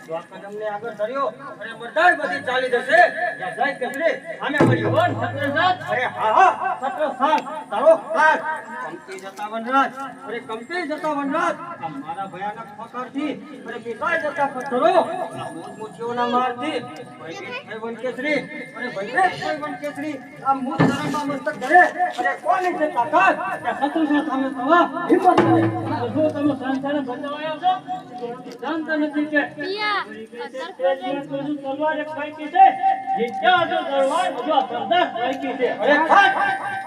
જો આ કદમને આગળ ધર્યો અને મરદાઈ બધી ચાલી જશે જય કેસરી આને મળ્યો કોણ છત્રસાત અરે હા છત્રસાત તારો ખાસ કંપી જતા વનરાજ અરે કંપી જતા વનરાજ આ મારા ભયાનક ફકરથી અરે પીસાઈ જતા પથ્થરો મોજમોજીઓના મારથી ભયભીત વનકેસરી અરે ભયભીત વનકેસરી આ મુજ ધરમમાં મસ્તક ધરે અરે કોની છે તાકાત કે શત્રુના સામે થવા હિંમત કરે જો તમે સંસારને બચાવ્યા છો જાણતા નથી કે તલવાર એક બાકી છે જીત્યા જો તલવાર બધો સરદાર બાકી છે અરે ખાટ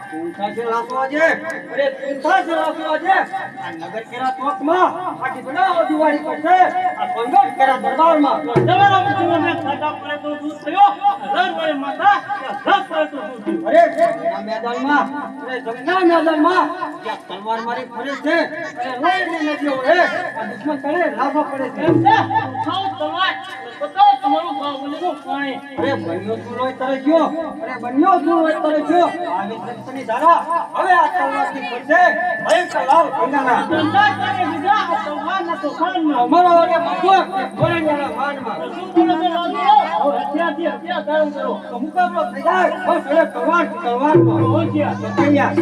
ઊંચા છે લાસવાજે અરે ઊંચા છે લાસવાજે આ નગર કેરા ચોકમાં આખી બનાવો દિવાળી કરશે આ સંગઠ કેરા દરબારમાં દરબારમાં જીવનને ખાટા પડે તો દૂધ થયો હજાર વડે માથા હજાર પડે તો દૂધ અરે જંગના મેદાનમાં જ્યાં તલવાર મારી ફરે છે અરે લોહીની નદીઓ હે આ દુશ્મન તળે લાભો પડે છે ખાઓ તલવાર બતાવો તમારું ભાવ મને તો પાણી અરે બન્યો તું લોહી તરે ગયો અરે બન્યો તું લોહી તરે ગયો આવી સંતની ધારા હવે આ તલવારથી ફરશે ભયંકર લાવ ગંગાના ધંધા કરે બીજા આ તલવારના તો ખાનમાં અમારો અરે બાપુ ગોરણિયાના માનમાં શું બોલો તો લાગો હવે હત્યાથી હત્યા ધારણ કરો તો મુકાબલો થઈ જાય બસ હવે તલવાર પહોંચ્યા તો તૈયાર